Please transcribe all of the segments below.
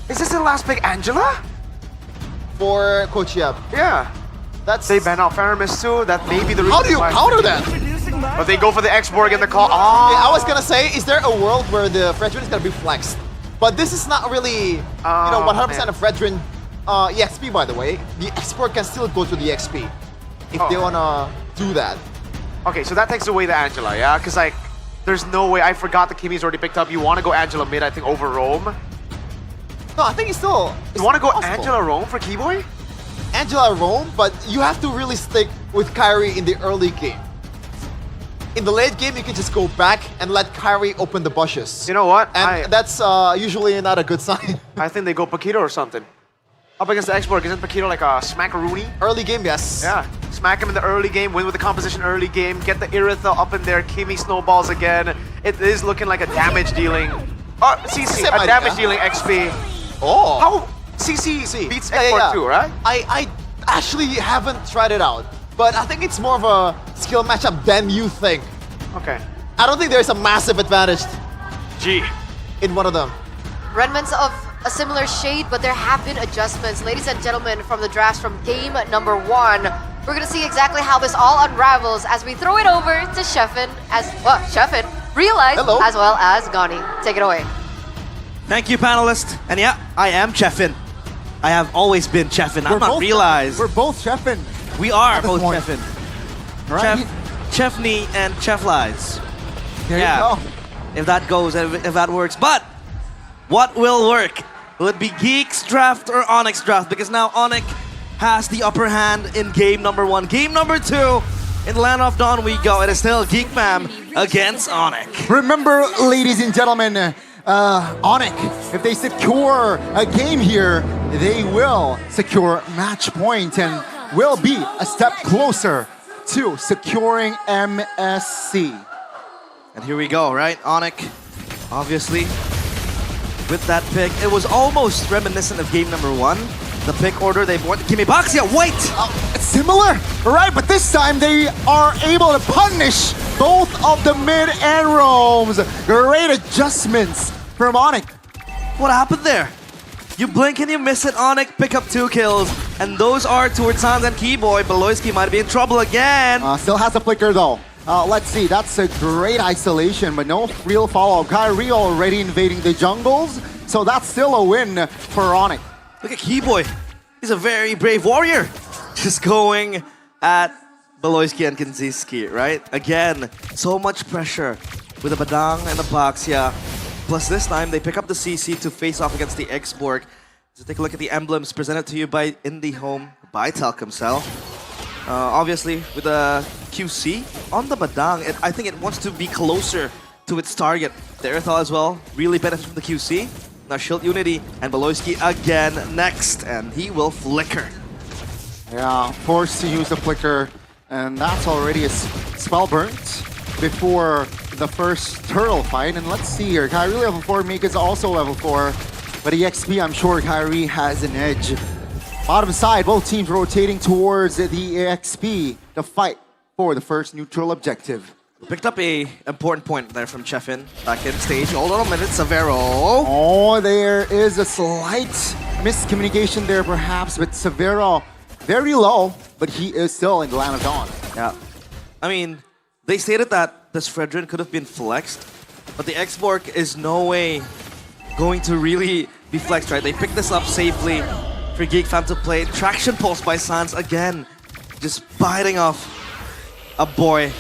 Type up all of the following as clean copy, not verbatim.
Is this the last pick, Angela? For Coach Yap. Yeah. That's... They ban out Faramis too. That may be the reason. How do you why. counter that? But they go for the X-Borg in the call. Yeah, Oh. I was gonna say, is there a world where the Fredrin is gonna be flexed? But this is not really, 100% of Fredrin EXP, by the way. The export can still go to the XP if they wanna do that. Okay, so that takes away the Angela, yeah? Because, like, there's no way. I forgot the Kimmy's already picked up. You want to go Angela mid, I think, over Rome. No, I think it's still... You want to go possible. Angela Rome for Keyboy? Angela Rome, but you have to really stick with Kyrie in the early game. In the late game, you can just go back and let Kyrie open the bushes. You know what? And that's usually not a good sign. I think they go Paquito or something. Up against the X-Borg, isn't Paquito like a smackaroonie? Early game, yes. Yeah, smack him in the early game, win with the composition early game, get the Irithel up in there, Kimmy snowballs again. It is looking like a damage dealing... Oh, CC, a damage dealing XP. Oh! How CC beats X-Borg too, right? I actually haven't tried it out, but I think it's more of a skill matchup than you think. Okay. I don't think there's a massive advantage G. in one of them. Redmond's of a similar shade, but there have been adjustments. Ladies and gentlemen, from the drafts from game number 1, we're gonna see exactly how this all unravels as we throw it over to Sheffin, Sheffin, Realize, Hello. as well as Gani. Take it away. Thank you, panelists. And yeah, I am Cheffin. I have always been Cheffin. I'm not Realize. We're both Cheffin. We are this both point. Cheffin. Right? Cheffney and Chefflies. There Yeah. you go. If that goes, if that works. But what will work? Will it be Geek's draft or ONIC's draft? Because now ONIC has the upper hand in game number 1. Game number 2, in Land of Dawn we go. It is still Geek Fam against ONIC. Remember, ladies and gentlemen, ONIC, if they secure a game here, they will secure match point and will be a step closer to securing MSC. And here we go, right? ONIC, obviously, with that pick. It was almost reminiscent of game number 1. The pick order, they want Gimme Box. Yeah, wait! It's similar, right? But this time they are able to punish both of the mid and roams. Great adjustments from ONIC. What happened there? You blink and you miss it, ONIC, pick up 2 kills. And those are towards Sans and Keyboy. Beloyski might be in trouble again. Still has a flicker though. Let's see, that's a great isolation, but no real follow-up. Kyrie already invading the jungles, so that's still a win for ONIC. Look at Keyboy. He's a very brave warrior. Just going at Beloyski and Kinziski, right? Again, so much pressure with the Badang and the Baxia. Plus this time, they pick up the CC to face off against the X-Borg. So take a look at the emblems presented to you by IndieHome, by Telkomsel. Obviously, with the QC on the Badang, I think it wants to be closer to its target. The Earthal as well, really benefits from the QC. Now Shield Unity and Beloyski again next, and he will flicker. Yeah, forced to use the flicker, and that's already a spell burnt before the first turtle fight. And let's see here, Kyrie level 4, Mika's also level 4, but EXP, I'm sure Kyrie has an edge. Bottom side, both teams rotating towards the EXP to fight for the first neutral objective. Picked up a important point there from Cheffin back in stage. Hold on a minute, Severo. Oh, there is a slight miscommunication there perhaps, but Severo very low, but he is still in the Land of Dawn. Yeah. I mean, they stated that this Fredrin could have been flexed, but the X-Borg is no way going to really be flexed, right? They picked this up safely for Geek Fam to play. Traction pulse by Sans again, just biting off a boy.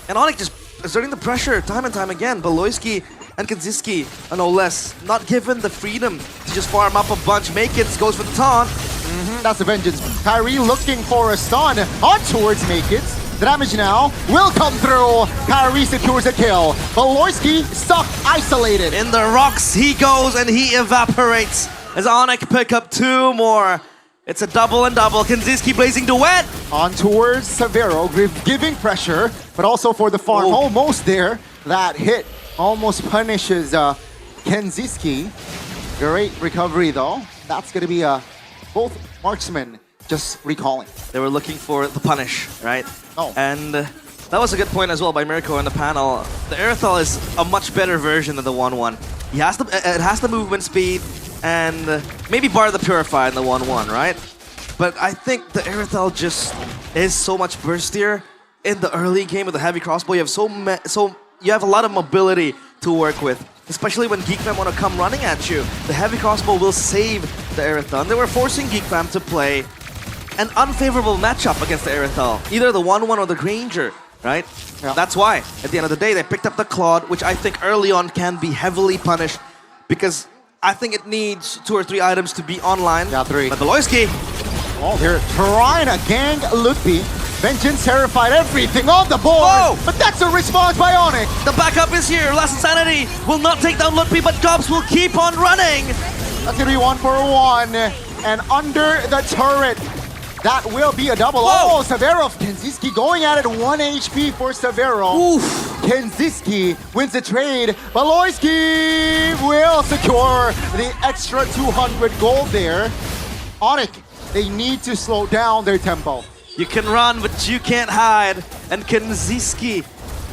And ONIC just exerting the pressure time and time again. Beloyski and Kinziski, no less, not given the freedom to just farm up a bunch. Makits goes for the taunt. That's the vengeance. Kyrie looking for a stun on towards Makits. The damage now will come through. Kyrie secures a kill. Beloyski stuck, isolated. In the rocks he goes and he evaporates as ONIC pick up 2 more. It's a double and double. Kinziski blazing duet. On towards Severo, giving pressure, but also for the farm. Oh. Almost there. That hit almost punishes Kinziski. Great recovery though. That's going to be both marksmen just recalling. They were looking for the punish, right? Oh. And that was a good point as well by Mirko in the panel. The Earthal is a much better version than the 1-1. It has the movement speed, and maybe bar the Purify in the 1-1, right? But I think the Irithel just is so much burstier in the early game with the heavy crossbow. You have you have a lot of mobility to work with, especially when Geek Fam want to come running at you. The heavy crossbow will save the Irithel. And they were forcing Geek Fam to play an unfavorable matchup against the Irithel, either the 1-1 or the Granger, right? Yeah. That's why, at the end of the day, they picked up the Claude, which I think early on can be heavily punished because I think it needs 2 or 3 items to be online. Yeah, 3. But Beloyski, Oh, they're trying to gang Ludwig. Vengeance terrified everything on the board. Whoa! But that's a response by ONIC. the backup is here. Last Insanity will not take down Ludwig, but Gobs will keep on running. That's gonna be 1-for-1. And under the turret, that will be a double. Whoa! Oh, Severo. Kenziski going at it. 1 HP for Severo. Oof. Kenziski wins the trade. Baloyski will secure the extra 200 gold there. ONIC, they need to slow down their tempo. You can run, but you can't hide. And Kenziski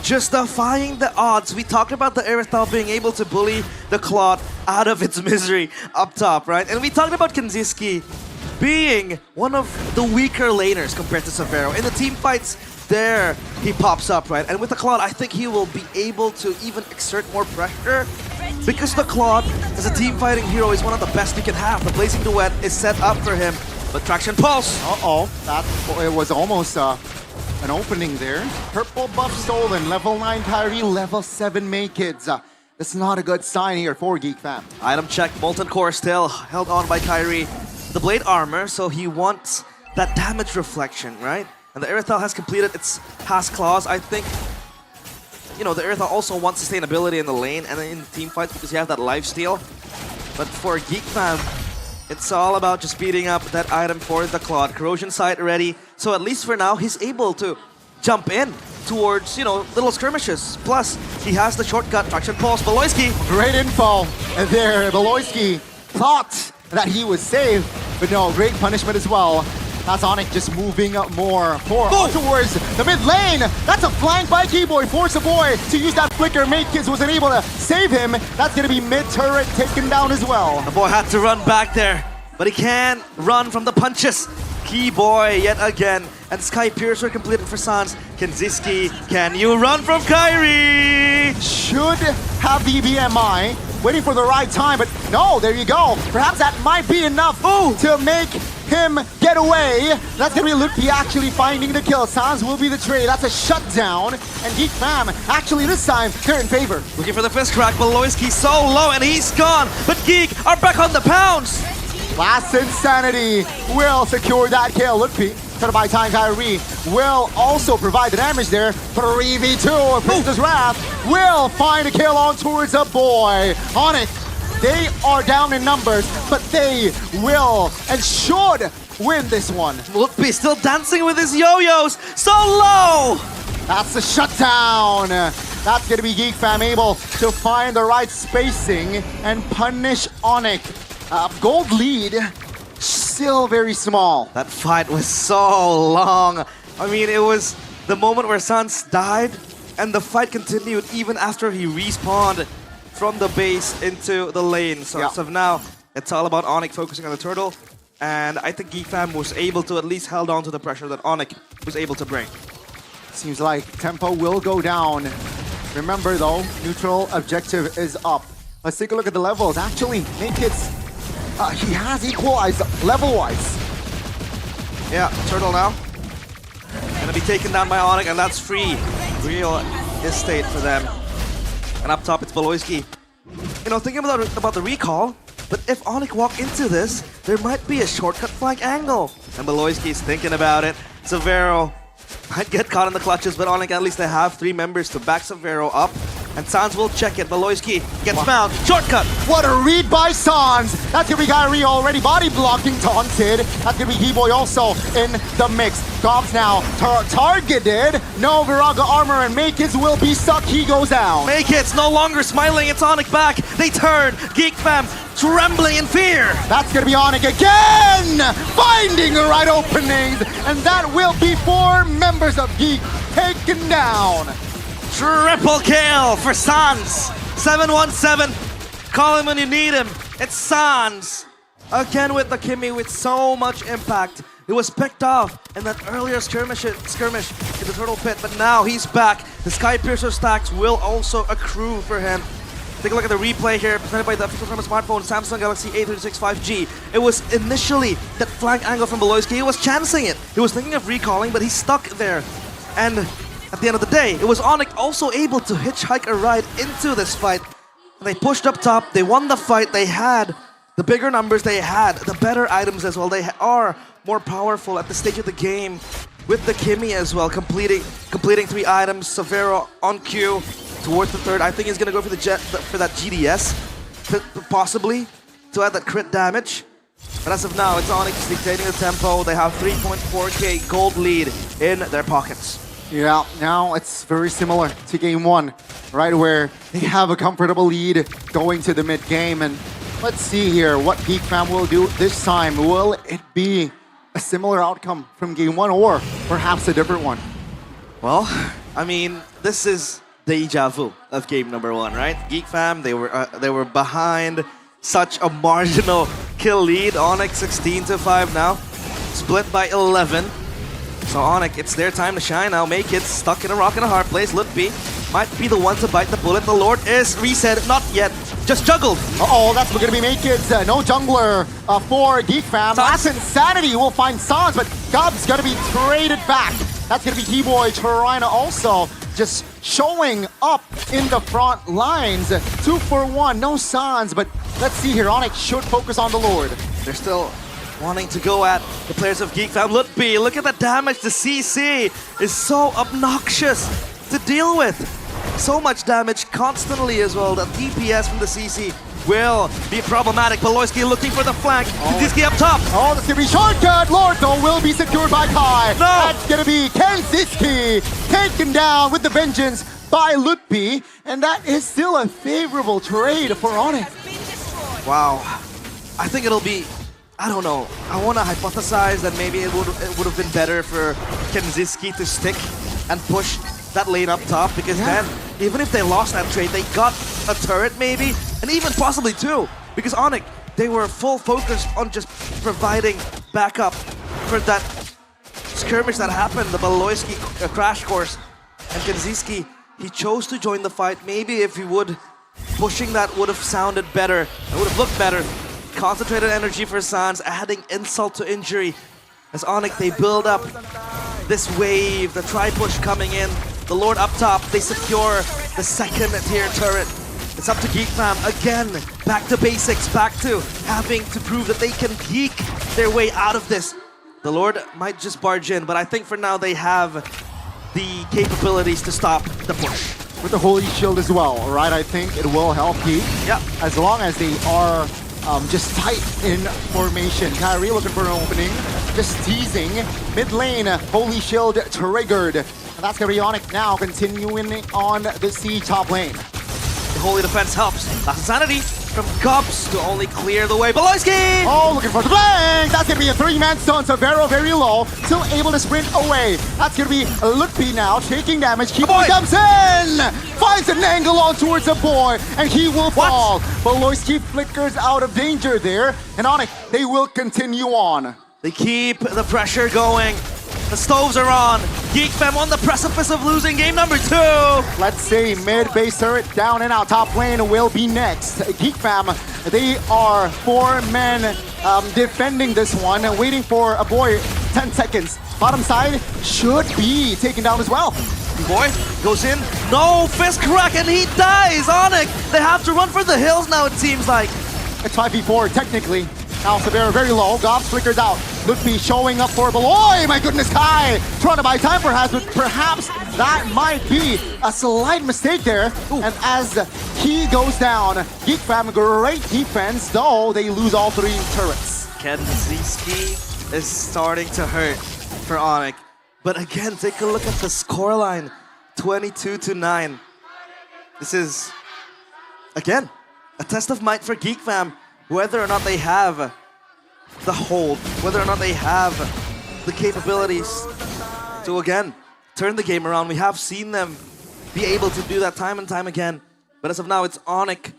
just defying the odds. We talked about the Irithel being able to bully the Claude out of its misery up top, right? And we talked about Kenziski being one of the weaker laners compared to Severo. In the team fights, there he pops up, right? And with the Claude, I think he will be able to even exert more pressure because the Claude, as a team fighting hero, is one of the best you can have. The Blazing Duet is set up for him. But Traction Pulse. Uh-oh, it was almost an opening there. Purple buff stolen, level 9 Kyrie, level 7 Kids. That's not a good sign here for Geek Fam. Item check, Molten Core still held on by Kyrie. The Blade Armor, so he wants that damage reflection, right? And the Irithel has completed its past clause. I think, you know, the Irithel also wants sustainability in the lane and in team fights because you have that lifesteal. But for Geek Fam, it's all about just speeding up that item for the Claude. Corrosion Sight ready, so at least for now, he's able to jump in towards, you know, little skirmishes. Plus, he has the shortcut, Traction Pulse. Beloyski. Great info. And there, Beloyski thought that he was safe, but no, great punishment as well. That's ONIC just moving up more towards the mid lane. That's a flank by Keyboy. Force a boy to use that flicker. Kids wasn't able to save him. That's going to be mid turret taken down as well. The boy had to run back there, but he can't run from the punches. Keyboy yet again. And Sky Piercer completed for Sans. Kenziski, can you run from Kyrie? Should have the BMI. Waiting for the right time, but no, there you go. Perhaps that might be enough to make him get away. That's gonna be Luki actually finding the kill. Sans will be the trade. That's a shutdown. And Geek Fam, actually this time, they're in favor. Looking for the fist crack, Beloyski so low and he's gone. But Geek are back on the pounce. Last Insanity will secure that kill. Luki, trying to buy time. Kyrie will also provide the damage there. 3v2, Princess Wrath will find a kill on towards a boy. ONIC, they are down in numbers, but they will and should win this one. Lutpi still dancing with his yo-yos, so low! That's the shutdown. That's gonna be Geek Fam able to find the right spacing and punish ONIC. Gold lead, still very small. That fight was so long. I mean, it was the moment where Sans died, and the fight continued even after he respawned from the base into the lane. So as of now, it's all about ONIC focusing on the turtle, and I think Geek Fam was able to at least held on to the pressure that ONIC was able to bring. Seems like tempo will go down. Remember though, neutral objective is up. Let's take a look at the levels. Actually, Naked's, he has equalized level-wise. Yeah, turtle now. Gonna be taken down by ONIC, and that's free. Real estate for them. And up top, it's Beloyski. You know, thinking about the recall, but if ONIC walk into this, there might be a shortcut flank angle. And Beloyski's thinking about it. Severo might get caught in the clutches, but ONIC, at least they have 3 members to back Severo up. And Sans will check it. Beloyski gets found. Shortcut! What a read by Sans! That's gonna be Kyrie already body blocking, taunted. That's gonna be Keyboy also in the mix. Gobs now targeted. No Viraga armor, and Makids will be stuck. He goes down. Makids no longer smiling. It's ONIC back. They turn. Geek Fam trembling in fear. That's gonna be ONIC again! Finding the right openings, and that will be 4 members of Geek taken down. Triple kill for Sans. 717. Call him when you need him. It's Sans! Again with the Kimmy with so much impact. It was picked off in that earlier skirmish in the Turtle Pit, but now he's back. The Sky Piercer stacks will also accrue for him. Take a look at the replay here, presented by the official Thermal smartphone, Samsung Galaxy A36 5G. It was initially that flank angle from Beloyski. He was chancing it. He was thinking of recalling, but he's stuck there. And at the end of the day, it was ONIC also able to hitchhike a ride into this fight. They pushed up top, they won the fight, they had the bigger numbers, they had the better items as well. They are more powerful at the stage of the game with the Kimmy as well, completing 3 items. Severo on cue towards the third. I think he's gonna go for that GDS, possibly, to add that crit damage. But as of now, it's ONIC dictating the tempo. They have 3.4k gold lead in their pockets. Yeah, now it's very similar to game 1, right, where they have a comfortable lead going to the mid game. And let's see here what Geek Fam will do this time. Will it be a similar outcome from game 1 or perhaps a different one? Well, I mean, this is deja vu of game number 1, right? Geek Fam, they were behind such a marginal kill lead. ONIC 16-5 now, split by 11. So ONIC, it's their time to shine now. Make it stuck in a rock and a hard place. Lutpi might be the one to bite the bullet. The Lord is reset, not yet, just juggled. Uh-oh, that's gonna be Maked's no jungler for Geek Fam. That's Insanity will find Sans, but Gub's gonna be traded back. That's gonna be T-Boy Torina also just showing up in the front lines. 2 for 1, no Sans, but let's see here. ONIC should focus on the Lord. They're still wanting to go at the players of Geek Fam. Lutpi, look at the damage. The CC is so obnoxious to deal with. So much damage constantly as well. The DPS from the CC will be problematic. Beloyski looking for the flank. Kenziski up top. Oh, that's gonna be shortcut. Lord though will be secured by Kai. No. That's gonna be Kenziski taken down with the vengeance by Lutpi, and that is still a favorable trade for ONIC. Wow. I think it'll be, I don't know. I want to hypothesize that maybe it would have been better for Kenziski to stick and push that lane up top, because then, even if they lost that trade, they got a turret maybe, and even possibly 2. Because ONIC, they were full focused on just providing backup for that skirmish that happened, the Beloyski crash course. And Kenziski, he chose to join the fight. Maybe if he would, pushing that would have sounded better. It would have looked better. Concentrated energy for Sans, adding insult to injury. As ONIC, they build up this wave, the tri-push coming in. The Lord up top, they secure the second tier turret. It's up to Geek Fam again, back to basics, back to having to prove that they can geek their way out of this. The Lord might just barge in, but I think for now they have the capabilities to stop the push. With the Holy Shield as well, right? I think it will help Geek. Yeah. As long as they are just tight in formation. Kyrie looking for an opening, just teasing. Mid lane, Holy Shield triggered. And that's gonna be ONIC now, continuing on the C top lane. The Holy Defense helps. That's Insanity from Gubs to only clear the way. Beloyski! Oh, looking for the flank! That's gonna be a 3-man stun, so Vero very low, still able to sprint away. That's gonna be Lutpi now, taking damage. Keyboy comes in! Finds an angle on towards the boy, and he will fall. Beloyski flickers out of danger there, and ONIC, they will continue on. They keep the pressure going. The stoves are on. Geek Fam on the precipice of losing game number 2. Let's say mid-base turret down and out. Top lane will be next. Geek Fam, they are 4 men defending this one, waiting for a boy 10 seconds. Bottom side should be taken down as well. Boy goes in. No, fist crack, and he dies. ONIC, they have to run for the hills now, it seems like. It's 5v4 technically. Now Severo very low. Gobs flickers out. Lutpi showing up for Beloy. My goodness, Kai trying to buy time perhaps, but perhaps that might be a slight mistake there. And as he goes down, Geek Fam, great defense, though they lose all 3 turrets. Kenziski is starting to hurt for ONIC. But again, take a look at the scoreline. 22-9. This is, again, a test of might for Geek Fam. Whether or not they have the hold, whether or not they have the capabilities to, again, turn the game around. We have seen them be able to do that time and time again. But as of now, it's ONIC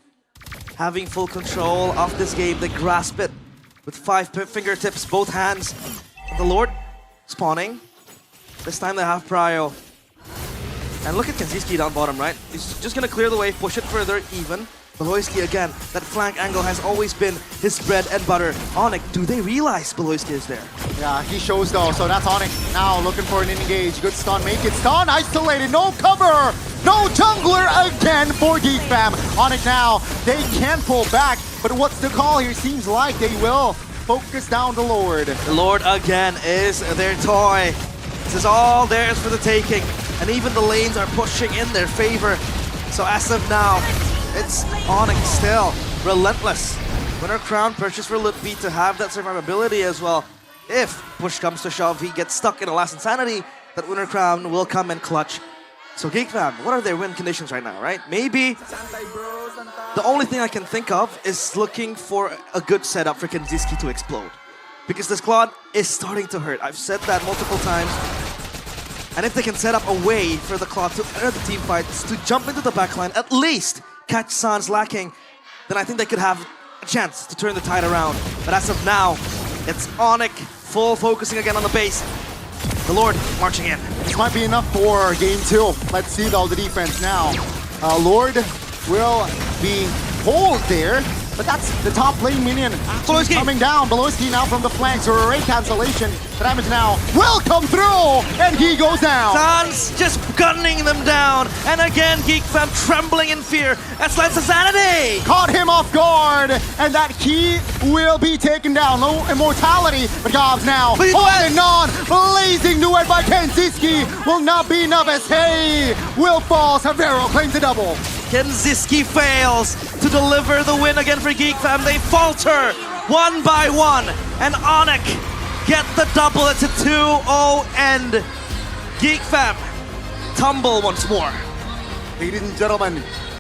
having full control of this game. They grasp it with 5 fingertips, both hands. And the Lord spawning. This time they have Prio. And look at Kenziski down bottom, right? He's just gonna clear the way, push it further, even. Beloyski again, that flank angle has always been his bread and butter. ONIC, do they realize Beloyski is there? Yeah, he shows though, so that's ONIC now looking for an engage. Good stun, make it stun, isolated, no cover! No jungler again for Geek Fam. ONIC now, they can pull back, but what's the call here? Seems like they will focus down the Lord. The Lord again is their toy. This is all theirs for the taking. And even the lanes are pushing in their favor. So as of now, it's ONIC still relentless. Winner Crown purchased for Litby to have that survivability as well. If push comes to shove, he gets stuck in a last insanity, that Winner Crown will come and clutch. So Geek Fam, what are their win conditions right now, right? Maybe the only thing I can think of is looking for a good setup for Kenziski to explode. Because this Claude is starting to hurt. I've said that multiple times. And if they can set up a way for the Claude to enter the team fights, to jump into the backline, at least catch Sans lacking, then I think they could have a chance to turn the tide around. But as of now, it's ONIC full focusing again on the base. The Lord marching in. This might be enough for game 2. Let's see though the defense now. Lord will be hold there, but that's the top lane minion Beloyski coming down. Beloyski now from the flanks, or array cancellation. The damage now will come through, and he goes down. Sans just gunning them down, and again Geek Fam trembling in fear as Lance Sanity. Caught him off guard, and that key will be taken down. No immortality, but Gobs now holding on. Blazing duet by Kenziski will not be enough as Hey will fall. Savero claims the double. Kenziski fails to deliver the win again for Geek Fam. They falter 1 by 1, and ONIC get the double. It's a 2-0 end. Geek Fam tumble once more. Ladies and gentlemen,